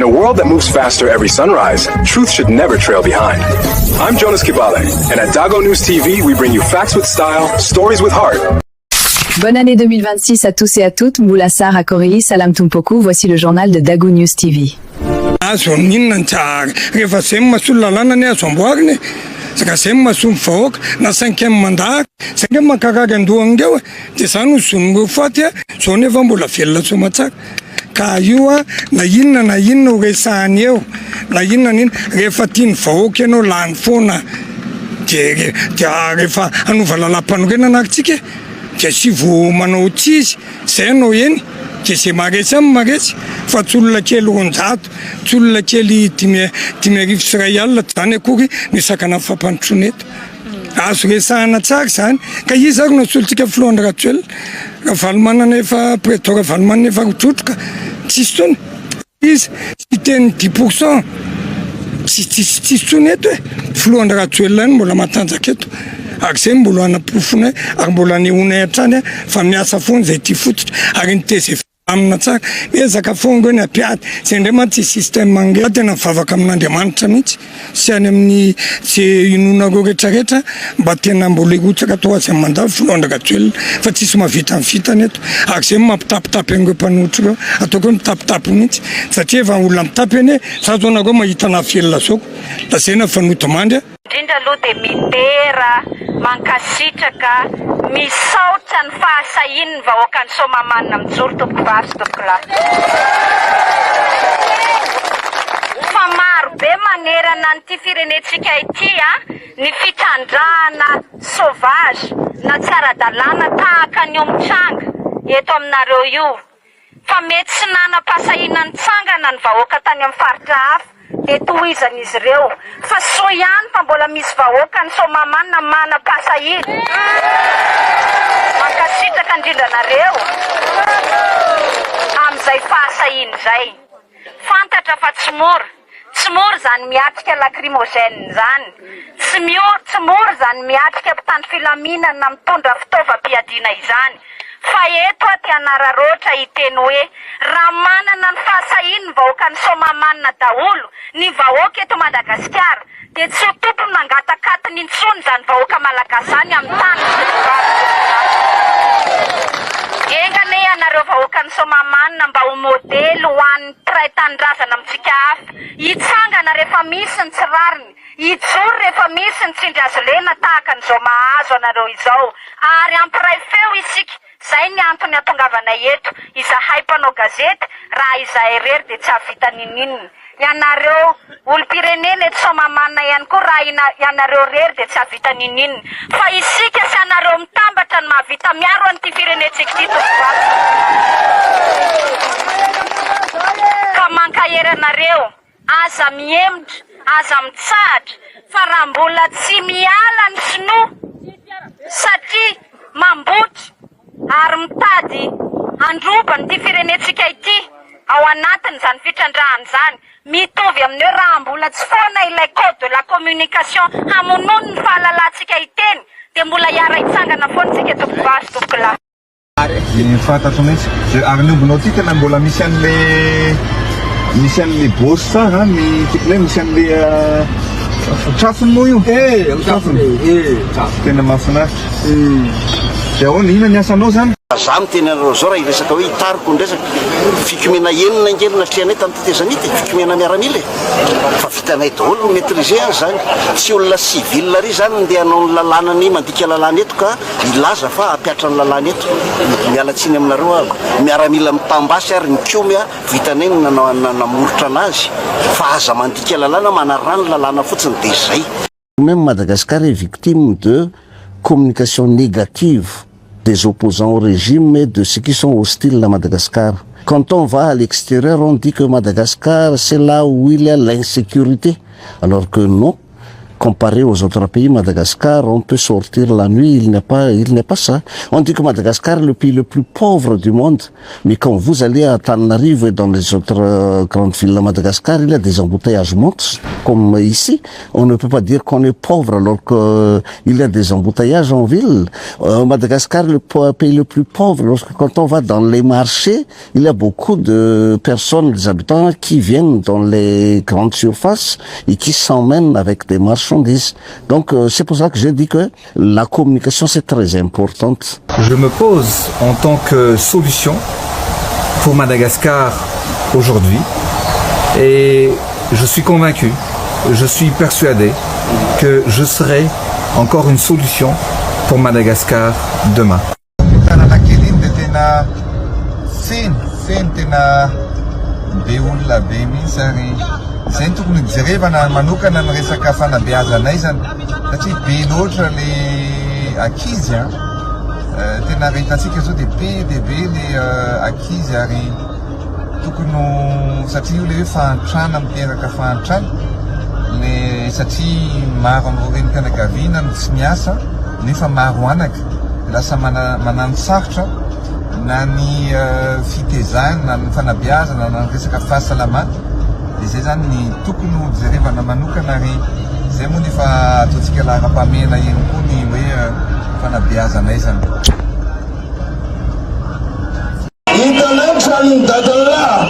In a world that moves faster every sunrise, truth should never trail behind. I'm Jonas Kibale, and at Dago News TV, we bring you facts with style, stories with heart. Bonne année 2026 à tous et à toutes. Moulassar à Korei, Salam Tumpoku. Voici le journal de Dago News TV. Saka sem masum fok na 5e mandat saka makakaga ndoangeo de sanu sungo fatia sone vambola fella somatsak ka io na inna ugesani eo na inna nin refa tin fok eno lan fona de refa anu vala la panogena naktike ke sivu manoutis seno yen ke se magets fa tsulla kelo onjat tsulla keli time Israel tane kugi ni sakana fa pantrunet aso resana tsak san ka izak no sultika flondra tsul ka falmana nefa pretora falmana nefa tutka siston is iten 10% si sunet flondra tsulan mola matanjaketo akse mbola anapofona ary mbola ny ona atrany fa miasa foana zay ty fototra ary ny teze amina tsaka ezaka fongo ny apiady zay ndray ma tsy système mange tena mivavaka amin'Andriamanitra mihitsy sy any amin'ny tsy inonako rehetrarehetra mba tena mbola hotsaka atao azy amin'ny mandat filondraka tsoelina fa tsisy mavita amin'ny fitany eto ary zay mampitapitapy an'ireo mpanotro reo ataoko hoe mitapitapy mihitsy satria efa olona mitapy eny sa zao nareo mahita navelona zao da zay na fanoto mandry indrindra aloha dia mitera mankasitraka misaotra ny fahasahiny ny vahoaka ny somamanina mijoro tompokivavy tompokolahy fa maro be manerana n'ity firenetsika ity ny fitrandrahana sauvage na tsy ara-dalàna tahaka ny omitranga eto aminareo io fa mety sy nanam-pasahina ny tsangana ny vahoaka tany amin'ny faritra hafa dia tohizan'izy ireo fa soa ihany fa mbola misy vahoaka ny somamanina manam-pasahina mankasitraka indrindranareo amin'izay fahasahina izay fantatra fa tsy mora zany miatrika lacrymogène zany tsy mora zany miatrika mpitandro filaminana mitondra fitaovam-piadiana izany fa eto aty anararoatra hiteny hoe raha manana ny fahasahiny ny vahoaka ny somamanina daholo ny vahoaka eto Madagasikara dia tsy ho tompony mangatakatiny intsony zany vahoaka malagasy zany amin'ny tany engane ianareo vahoaka ny somamanina mba ho modely ho an'ny mpiray tanindrazana amintsika hafa hitsangana rehefa misy ny tsirariny hijoro rehefa misy ny tsindry azo lena tahaka n'izao mahazo anareo izao ary ampiray feo isika zay ny antony atongavanay eto izahay mpanao gazety raha izahay rery dia tsy havita nininina ianareo olo-pirenena eto somamanina ihany koa raha ianareo rery dia tsy havita nininina fa isika sy anareo mitambatra ny mahavita miaro an'ity firenetsika ity tompokivavy ka mankahery anareo aza miemotra aza mitsahatra fa raha mbola tsy miala ny sinoa satria mambotra ary mitady androbany ty firenetsika ity ao anatiny zany fitrandrahany zany mitovy amin'ny hoe raha mbola tsy foana ilay code de la communication hamonono ny fahalalantsika iteny dia mbola hiara hitsangana foantsika tompokivavy tompokolahy fantatro mihitsy ary niombonao ty tena mbola misy an'le bosy sa tokony hoe misy an'le trafony moa io tena mahafinaritra dia ahoana ina ny asanao zany za miteny anareo zao raha iresaka hoe hitariko ndresaka fikomena enina ngelina trianay tamin'ny tetezanity fikomena miaramila fa vitanay daholo no maîtriser any zany tsy olona civil ry zany ndeha hanao ny lalàna ny mandika lalàna eto ka ilaza fa apiatra ny lalàna eto mialatsiny aminareo ako miaramila mitambasy ary ny kiomya vitanay namoritra anazy fa aza mandika lalàna manarana ny lalàna fotsiny dia zay même Madagascar est victime de communication négative des opposants au régime et de ceux qui sont hostiles à Madagascar. Quand on va à l'extérieur, on dit que Madagascar, c'est là où il y a l'insécurité. Alors que non, comparé aux autres pays, Madagascar, on peut sortir la nuit, il n'est pas ça. On dit que Madagascar est le pays le plus pauvre du monde, mais quand vous allez à Tananarivo et dans les autres grandes villes de Madagascar, il y a des embouteillages monstres, comme ici. On ne peut pas dire qu'on est pauvre alors qu'il y a des embouteillages en ville. Madagascar est le pays le plus pauvre. Quand on va dans les marchés, il y a beaucoup de personnes, des habitants qui viennent dans les grandes surfaces et qui s'emmènent avec des marchandises. Donc c'est pour ça que j'ai dit que la communication c'est très importante. Je me pose en tant que solution pour Madagascar aujourd'hui et je suis convaincu, je suis persuadé que je serai encore une solution pour Madagascar demain. Be olona be mihitsy ary zay ny tokony jerevana manokana ny resaka fanabeazanay zany satria be loatra le ankizy tena rehetantsika zao de be le ankizy ary tokony satria io le hoe fahantrana miteraka fahantrana le satria maro amin'ireo renim-pianakaviana no tsy miasa nefa maro anaka lasa manano sarotra na ny fitezana na ny fanabeazana na ny resaka fahasalamana dia zay zany ny tokony ho jerevana manokana ary zay moa nefa ataontsika lahara-pamena eny koa ny hoe fanabeazanay zany. Hitanay trano dadalahy,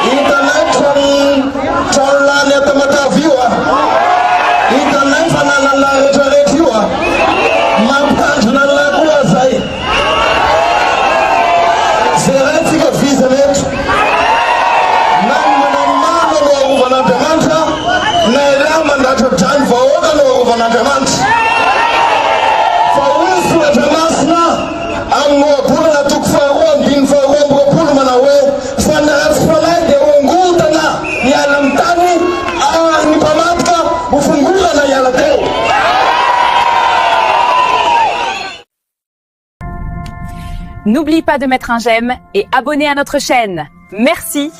hitanay trano lany ato Matavy io hitanay fananana rehetrarehetra io mampitandrina an'ilay koa zay. Zerentsika vizana eto na ny manamano no arovan'Andriamanitra na iraha mandatra drano vahoaka no arovan'Andriamanitra fa hoy soratra masina amin'ny ohabolana toko faharoa ambin'ny faharoa amby roapolo manao hoe fa ny ratsy-panahy dia hongotana hiala amin'ny tany ary ny mpamatika ho fongorana hiala teo. N'oublie pas de mettre un j'aime et abonner à notre chaîne. Merci.